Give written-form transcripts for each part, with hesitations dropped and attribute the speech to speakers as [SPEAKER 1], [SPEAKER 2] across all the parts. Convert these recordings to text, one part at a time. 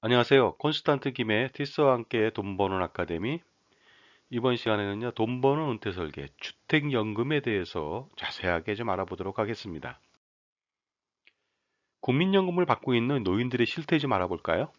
[SPEAKER 1] 안녕하세요. 콘스탄트 김의 티스와 함께 돈 버는 아카데미. 이번 시간에는요, 돈 버는 은퇴 설계, 주택연금에 대해서 자세하게 좀 알아보도록 하겠습니다. 국민연금을 받고 있는 노인들의 실태 좀 알아볼까요?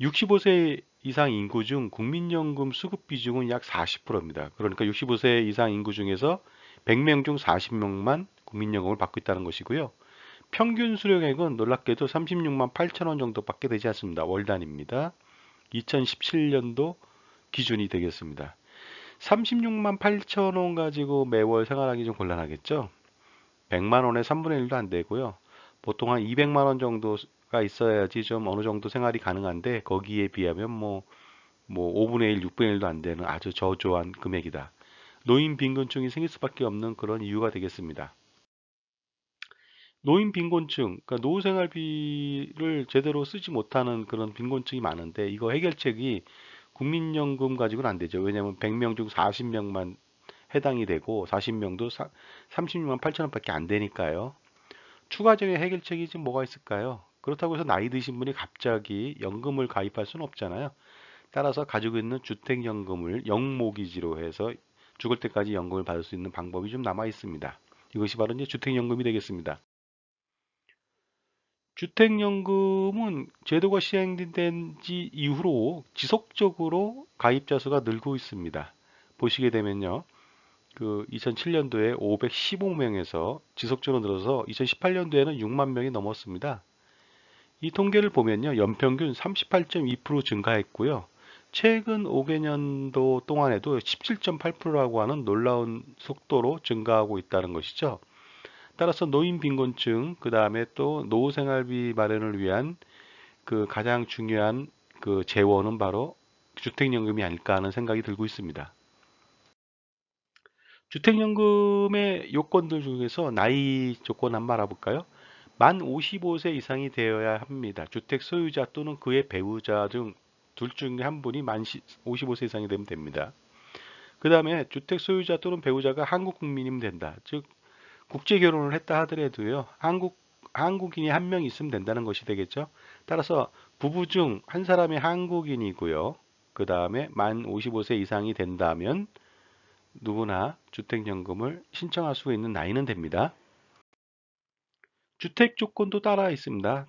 [SPEAKER 1] 65세 이상 인구 중 국민연금 수급 비중은 약 40%입니다. 그러니까 65세 이상 인구 중에서 100명 중 40명만 국민연금을 받고 있다는 것이고요. 평균 수령액은 놀랍게도 36만 8천 원 정도밖에 되지 않습니다. 월 단위입니다. 2017년도 기준이 되겠습니다. 36만 8천 원 가지고 매월 생활하기 좀 곤란하겠죠? 100만 원의 3분의 1도 안 되고요. 보통 한 200만 원 정도가 있어야지 좀 어느 정도 생활이 가능한데 거기에 비하면 뭐 5분의 1, 6분의 1도 안 되는 아주 저조한 금액이다. 노인 빈곤층이 생길 수밖에 없는 그런 이유가 되겠습니다. 노인 빈곤층, 그러니까 노후생활비를 제대로 쓰지 못하는 그런 빈곤층이 많은데 이거 해결책이 국민연금 가지고는 안 되죠. 왜냐하면 100명 중 40명만 해당이 되고 40명도 36만 8천 원밖에 안 되니까요. 추가적인 해결책이 지금 뭐가 있을까요? 그렇다고 해서 나이 드신 분이 갑자기 연금을 가입할 수는 없잖아요. 따라서 가지고 있는 주택연금을 영모기지로 해서 죽을 때까지 연금을 받을 수 있는 방법이 좀 남아 있습니다. 이것이 바로 이제 주택연금이 되겠습니다. 주택연금은 제도가 시행된 지 이후로 지속적으로 가입자 수가 늘고 있습니다. 보시게 되면요. 그 2007년도에 515명에서 지속적으로 늘어서 2018년도에는 6만 명이 넘었습니다. 이 통계를 보면요. 연평균 38.2% 증가했고요. 최근 5개년도 동안에도 17.8%라고 하는 놀라운 속도로 증가하고 있다는 것이죠. 따라서 노인 빈곤층, 그 다음에 또 노후 생활비 마련을 위한 그 가장 중요한 그 재원은 바로 주택연금이 아닐까 하는 생각이 들고 있습니다. 주택연금의 요건들 중에서 나이 조건 한번 알아볼까요? 만 55세 이상이 되어야 합니다. 주택 소유자 또는 그의 배우자 중 둘 중에 한 분이 55세 이상이 되면 됩니다. 그 다음에 주택 소유자 또는 배우자가 한국 국민이면 된다. 즉 국제 결혼을 했다 하더라도요. 한국인이 한 명 있으면 된다는 것이 되겠죠. 따라서 부부 중 한 사람이 한국인이고요. 그 다음에 만 55세 이상이 된다면 누구나 주택연금을 신청할 수 있는 나이는 됩니다. 주택 조건도 따라 있습니다.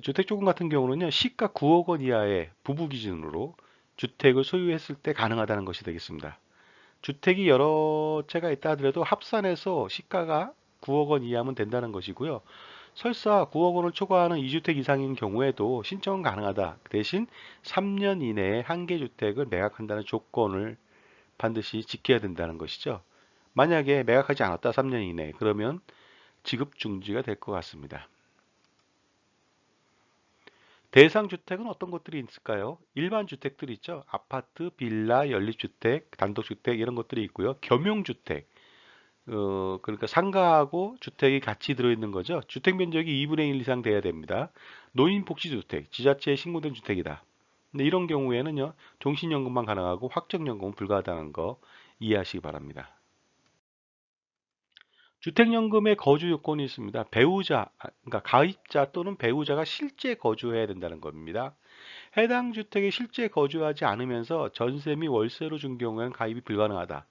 [SPEAKER 1] 주택 조건 같은 경우는요, 시가 9억 원 이하의 부부 기준으로 주택을 소유했을 때 가능하다는 것이 되겠습니다. 주택이 여러 채가 있다 하더라도 합산해서 시가가 9억 원 이하면 된다는 것이고요. 설사 9억 원을 초과하는 2주택 이상인 경우에도 신청은 가능하다. 대신 3년 이내에 한 개 주택을 매각한다는 조건을 반드시 지켜야 된다는 것이죠. 만약에 매각하지 않았다 3년 이내에 그러면 지급 중지가 될 것 같습니다. 대상 주택은 어떤 것들이 있을까요? 일반 주택들 있죠. 아파트, 빌라, 연립주택, 단독주택 이런 것들이 있고요. 겸용주택, 그러니까 상가하고 주택이 같이 들어있는 거죠. 주택 면적이 2분의 1 이상 돼야 됩니다. 노인복지주택, 지자체에 신고된 주택이다. 근데 이런 경우에는요, 종신연금만 가능하고 확정연금은 불가능한 거 이해하시기 바랍니다. 주택연금의 거주 요건이 있습니다. 배우자, 그러니까 가입자 또는 배우자가 실제 거주해야 된다는 겁니다. 해당 주택에 실제 거주하지 않으면서 전세 및 월세로 준 경우에는 가입이 불가능하다.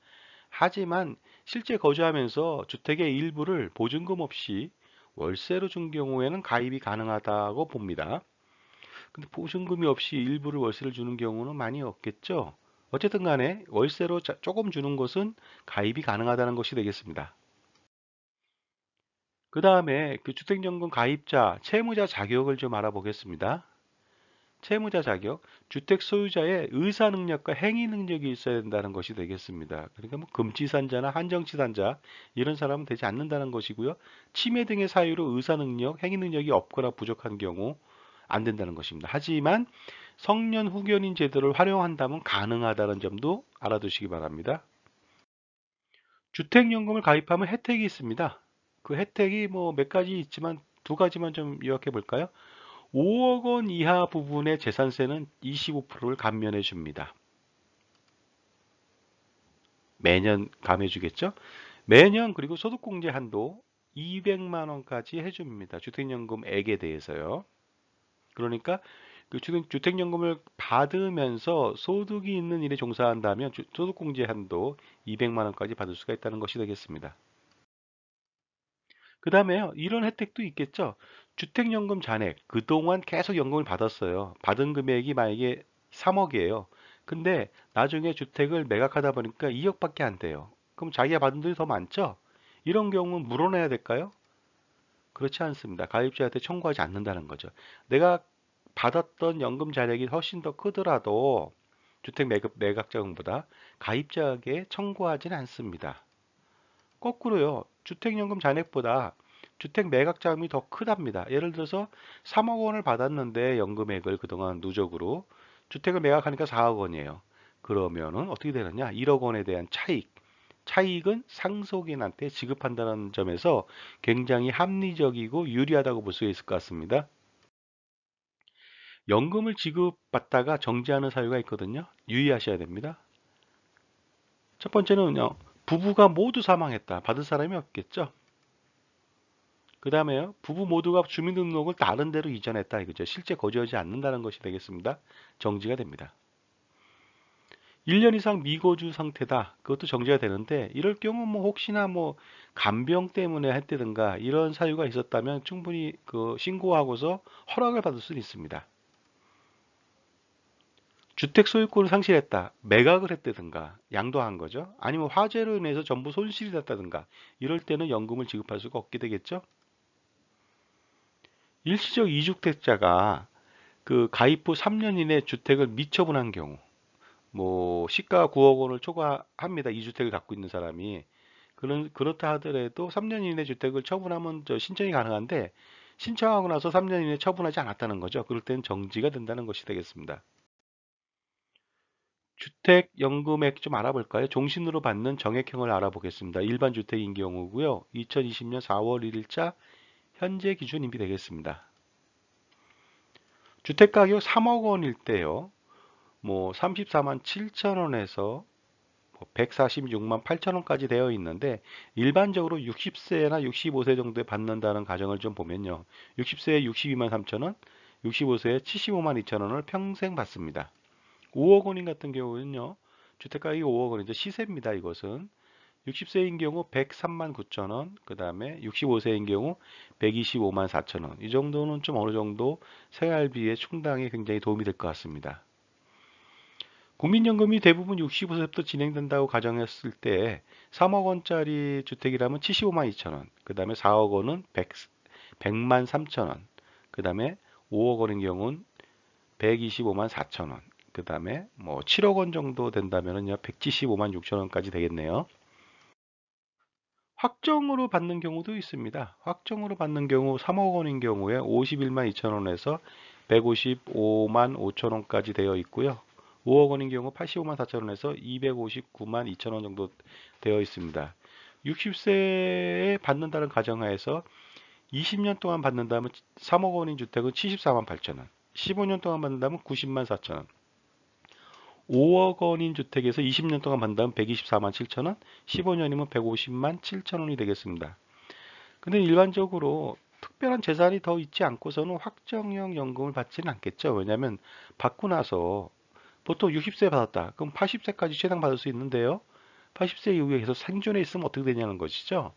[SPEAKER 1] 하지만 실제 거주하면서 주택의 일부를 보증금 없이 월세로 준 경우에는 가입이 가능하다고 봅니다. 근데 보증금이 없이 일부를 월세를 주는 경우는 많이 없겠죠. 어쨌든 간에 월세로 조금 주는 것은 가입이 가능하다는 것이 되겠습니다. 그 다음에 그 주택연금 가입자, 채무자 자격을 좀 알아보겠습니다. 채무자 자격, 주택 소유자의 의사 능력과 행위 능력이 있어야 된다는 것이 되겠습니다. 그러니까 뭐 금치산자나 한정치산자 이런 사람은 되지 않는다는 것이고요. 치매 등의 사유로 의사 능력, 행위 능력이 없거나 부족한 경우 안 된다는 것입니다. 하지만 성년 후견인 제도를 활용한다면 가능하다는 점도 알아두시기 바랍니다. 주택연금을 가입하면 혜택이 있습니다. 그 혜택이 뭐 몇 가지 있지만 두 가지만 좀 요약해 볼까요? 5억 원 이하 부분의 재산세는 25%를 감면해 줍니다. 매년 감해 주겠죠? 매년 그리고 소득공제 한도 200만 원까지 해줍니다. 주택연금액에 대해서요. 그러니까 그 주택연금을 받으면서 소득이 있는 일에 종사한다면 소득공제 한도 200만 원까지 받을 수가 있다는 것이 되겠습니다. 그 다음에요, 이런 혜택도 있겠죠. 주택연금 잔액, 그동안 계속 연금을 받았어요. 받은 금액이 만약에 3억이에요. 근데 나중에 주택을 매각하다 보니까 2억밖에 안 돼요. 그럼 자기가 받은 돈이 더 많죠? 이런 경우는 물어내야 될까요? 그렇지 않습니다. 가입자한테 청구하지 않는다는 거죠. 내가 받았던 연금 잔액이 훨씬 더 크더라도 주택 매각자금보다 가입자에게 청구하지는 않습니다. 거꾸로요. 주택연금 잔액보다 주택 매각자금이 더 크답니다. 예를 들어서 3억 원을 받았는데 연금액을 그동안 누적으로 주택을 매각하니까 4억 원이에요. 그러면은 어떻게 되느냐? 1억 원에 대한 차익은 상속인한테 지급한다는 점에서 굉장히 합리적이고 유리하다고 볼 수 있을 것 같습니다. 연금을 지급받다가 정지하는 사유가 있거든요. 유의하셔야 됩니다. 첫 번째는요. 부부가 모두 사망했다. 받을 사람이 없겠죠. 그 다음에요. 부부 모두가 주민등록을 다른 데로 이전했다. 이거죠. 실제 거주하지 않는다는 것이 되겠습니다. 정지가 됩니다. 1년 이상 미거주 상태다. 그것도 정지가 되는데 이럴 경우 뭐 혹시나 뭐 간병 때문에 했다든가 이런 사유가 있었다면 충분히 그 신고하고서 허락을 받을 수는 있습니다. 주택 소유권을 상실했다. 매각을 했다든가 양도한 거죠. 아니면 화재로 인해서 전부 손실이 났다든가 이럴 때는 연금을 지급할 수가 없게 되겠죠. 일시적 이주택자가 그 가입 후 3년 이내 주택을 미처분한 경우 뭐 시가 9억 원을 초과합니다. 이 주택을 갖고 있는 사람이. 그렇다 하더라도 3년 이내 주택을 처분하면 신청이 가능한데 신청하고 나서 3년 이내 처분하지 않았다는 거죠. 그럴 때는 정지가 된다는 것이 되겠습니다. 주택연금액 좀 알아볼까요? 종신으로 받는 정액형을 알아보겠습니다. 일반 주택인 경우고요. 2020년 4월 1일자 현재 기준임이 되겠습니다. 주택가격 3억 원일 때요. 뭐 34만 7천 원에서 146만 8천 원까지 되어 있는데 일반적으로 60세나 65세 정도에 받는다는 가정을 좀 보면요. 60세에 62만 3천 원, 65세에 75만 2천 원을 평생 받습니다. 5억 원인 같은 경우는요. 주택가격이 5억 원이죠. 시세입니다. 이것은. 60세인 경우 103만 9천 원, 그 다음에 65세인 경우 125만 4천 원. 이 정도는 좀 어느 정도 생활비의 충당에 굉장히 도움이 될 것 같습니다. 국민연금이 대부분 65세부터 진행된다고 가정했을 때 3억 원짜리 주택이라면 75만 2천 원, 그 다음에 4억 원은 100만 3천 원, 그 다음에 5억 원인 경우는 125만 4천 원, 그 다음에 뭐 7억 원 정도 된다면은요 175만 6천 원까지 되겠네요. 확정으로 받는 경우도 있습니다. 확정으로 받는 경우 3억 원인 경우에 51만 2천 원에서 155만 5천 원까지 되어 있고요. 5억 원인 경우 85만 4천 원에서 259만 2천 원 정도 되어 있습니다. 60세에 받는다는 가정하에서 20년 동안 받는다면 3억 원인 주택은 74만 8천 원, 15년 동안 받는다면 90만 4천 원, 5억 원인 주택에서 20년 동안 받는다면 124만 7천 원, 15년이면 150만 7천 원이 되겠습니다. 근데 일반적으로 특별한 재산이 더 있지 않고서는 확정형 연금을 받지는 않겠죠. 왜냐하면 받고 나서 보통 60세 받았다. 그럼 80세까지 최당 받을 수 있는데요. 80세 이후에 계속 생존해 있으면 어떻게 되냐는 것이죠.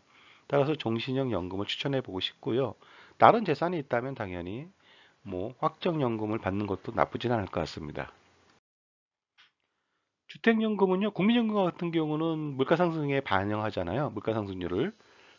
[SPEAKER 1] 따라서 종신형 연금을 추천해 보고 싶고요. 다른 재산이 있다면 당연히 뭐 확정연금을 받는 것도 나쁘진 않을 것 같습니다. 주택연금은요, 국민연금 같은 경우는 물가상승에 반영하잖아요. 물가상승률을.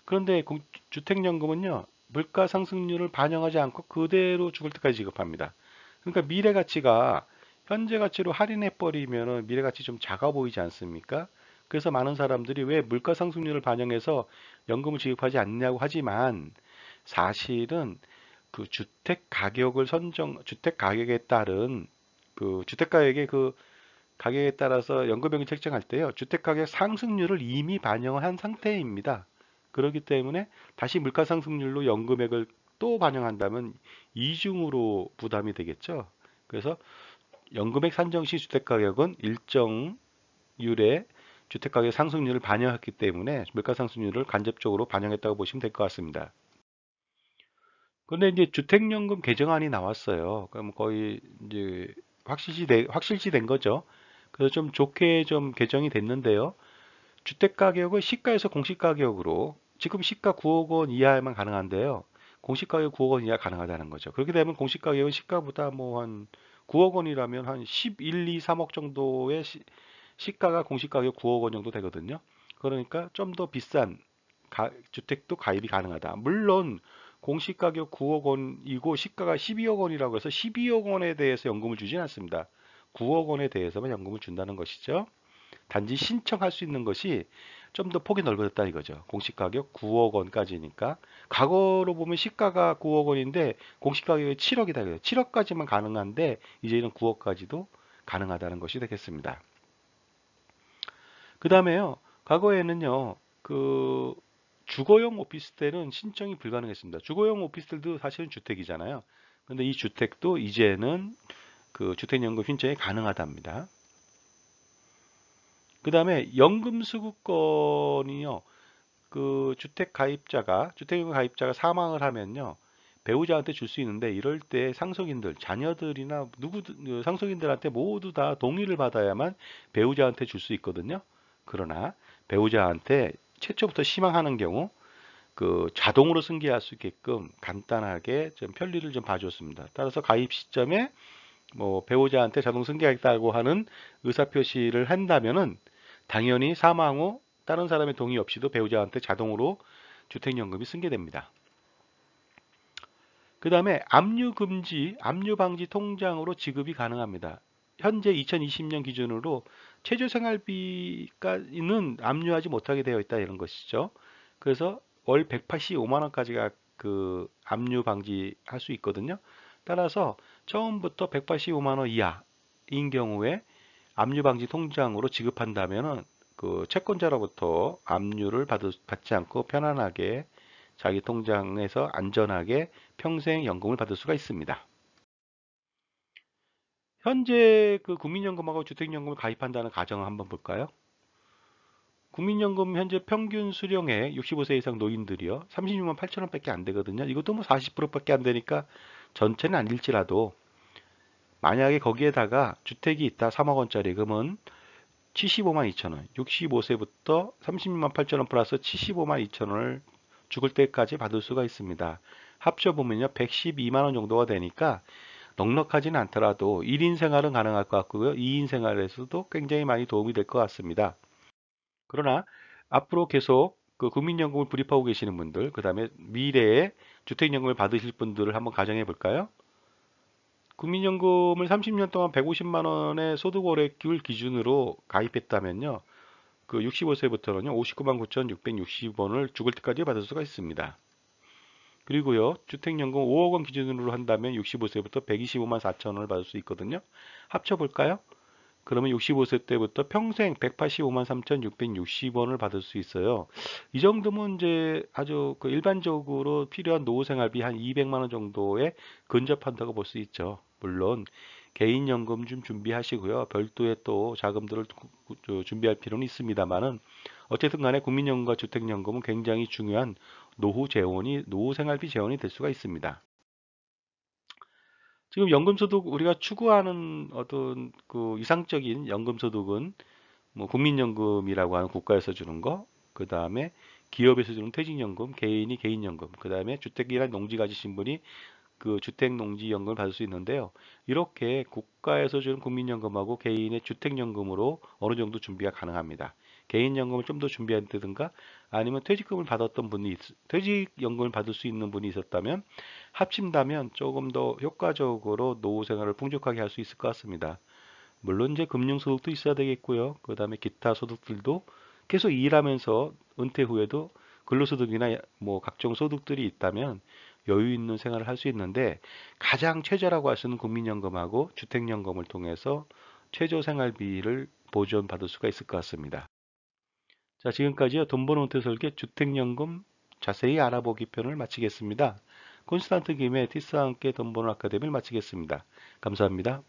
[SPEAKER 1] 그런데 주택연금은요, 물가상승률을 반영하지 않고 그대로 죽을 때까지 지급합니다. 그러니까 미래 가치가 현재 가치로 할인해 버리면 미래 가치 좀 작아 보이지 않습니까? 그래서 많은 사람들이 왜 물가상승률을 반영해서 연금을 지급하지 않냐고 하지만 사실은 그 주택 가격에 따른 그 주택 가격의 그 가격에 따라서 연금액을 책정할 때요. 주택가격 상승률을 이미 반영한 상태입니다. 그렇기 때문에 다시 물가 상승률로 연금액을 또 반영한다면 이중으로 부담이 되겠죠. 그래서 연금액 산정 시 주택가격은 일정 율의 주택가격 상승률을 반영했기 때문에 물가 상승률을 간접적으로 반영했다고 보시면 될 것 같습니다. 근데 이제 주택연금 개정안이 나왔어요. 그럼 거의 이제 확실시 된 거죠. 그래서 좀 좋게 좀 개정이 됐는데요. 주택 가격을 시가에서 공시 가격으로 지금 시가 9억 원 이하에만 가능한데요. 공시 가격 9억 원 이하 가능하다는 거죠. 그렇게 되면 공시 가격은 시가보다 뭐 한 9억 원이라면 한 11, 2, 3억 정도의 시가가 공시 가격 9억 원 정도 되거든요. 그러니까 좀 더 비싼 주택도 가입이 가능하다. 물론 공시가격 9억 원이고 시가가 12억 원이라고 해서 12억 원에 대해서 연금을 주진 않습니다. 9억 원에 대해서만 연금을 준다는 것이죠. 단지 신청할 수 있는 것이 좀 더 폭이 넓어졌다 이거죠. 공시가격 9억 원까지니까. 과거로 보면 시가가 9억 원인데 공시가격이 7억이다. 7억까지만 가능한데 이제는 9억까지도 가능하다는 것이 되겠습니다. 그 다음에요. 과거에는요. 그 주거용 오피스텔은 신청이 불가능했습니다. 주거용 오피스텔도 사실은 주택이잖아요. 근데 이 주택도 이제는 그 주택연금 신청이 가능하답니다. 그 다음에 연금 수급권이요. 그 주택연금 가입자가 사망을 하면요. 배우자한테 줄 수 있는데 이럴 때 상속인들, 자녀들이나 상속인들한테 모두 다 동의를 받아야만 배우자한테 줄 수 있거든요. 그러나 배우자한테 최초부터 희망하는 경우 그 자동으로 승계할 수 있게끔 간단하게 좀 편리를 좀 봐줬습니다. 따라서 가입 시점에 뭐 배우자한테 자동 승계하겠다고 하는 의사표시를 한다면은 당연히 사망 후 다른 사람의 동의 없이도 배우자한테 자동으로 주택연금이 승계됩니다. 그 다음에 압류방지 통장으로 지급이 가능합니다. 현재 2020년 기준으로 최저생활비까지는 압류하지 못하게 되어 있다 이런 것이죠. 그래서 월 185만 원까지가 그 압류 방지할 수 있거든요. 따라서 처음부터 185만 원 이하인 경우에 압류 방지 통장으로 지급한다면은 그 채권자로부터 압류를 받지 않고 편안하게 자기 통장에서 안전하게 평생 연금을 받을 수가 있습니다. 현재 그 국민연금하고 주택연금을 가입한다는 가정을 한번 볼까요? 국민연금 현재 평균 수령액 65세 이상 노인들이요. 36만 8천 원밖에 안 되거든요. 이것도 뭐 40%밖에 안 되니까 전체는 아닐지라도 만약에 거기에다가 주택이 있다 3억 원짜리 그러면 75만 2천 원, 65세부터 36만 8천 원 플러스 75만 2천 원을 죽을 때까지 받을 수가 있습니다. 합쳐보면요 112만 원 정도가 되니까 넉넉하지는 않더라도 1인 생활은 가능할 것 같고요. 2인 생활에서도 굉장히 많이 도움이 될 것 같습니다. 그러나 앞으로 계속 그 국민연금을 불입하고 계시는 분들, 그 다음에 미래에 주택연금을 받으실 분들을 한번 가정해 볼까요? 국민연금을 30년 동안 150만 원의 소득월액률 기준으로 가입했다면요. 그 65세부터는요. 59만 9,660원을 죽을 때까지 받을 수가 있습니다. 그리고요. 주택연금 5억 원 기준으로 한다면 65세부터 125만 4천 원을 받을 수 있거든요. 합쳐볼까요? 그러면 65세 때부터 평생 185만 3,660원을 받을 수 있어요. 이 정도면 이제 아주 그 일반적으로 필요한 노후생활비 한 200만 원 정도에 근접한다고 볼 수 있죠. 물론 개인연금 좀 준비하시고요. 별도의 또 자금들을 준비할 필요는 있습니다만은 어쨌든 간에 국민연금과 주택연금은 굉장히 중요한 노후생활비 재원이 될 수가 있습니다. 지금 연금소득 우리가 추구하는 어떤 그 이상적인 연금소득은 뭐 국민연금이라고 하는 국가에서 주는 거, 그 다음에 기업에서 주는 퇴직연금, 개인이 개인연금, 그 다음에 주택이란 농지 가지신 분이 그 주택농지연금을 받을 수 있는데요. 이렇게 국가에서 주는 국민연금하고 개인의 주택연금으로 어느 정도 준비가 가능합니다. 개인연금을 좀 더 준비한다든가 아니면 퇴직연금을 받을 수 있는 분이 있었다면 합친다면 조금 더 효과적으로 노후 생활을 풍족하게 할 수 있을 것 같습니다. 물론 이제 금융소득도 있어야 되겠고요. 그 다음에 기타 소득들도 계속 일하면서 은퇴 후에도 근로소득이나 뭐 각종 소득들이 있다면 여유 있는 생활을 할 수 있는데 가장 최저라고 할 수 있는 국민연금하고 주택연금을 통해서 최저 생활비를 보존받을 수가 있을 것 같습니다. 자, 지금까지요. 돈 버는 은퇴 설계 주택연금 자세히 알아보기 편을 마치겠습니다. 콘스탄트 김의 티스와 함께 돈 버는 아카데미를 마치겠습니다. 감사합니다.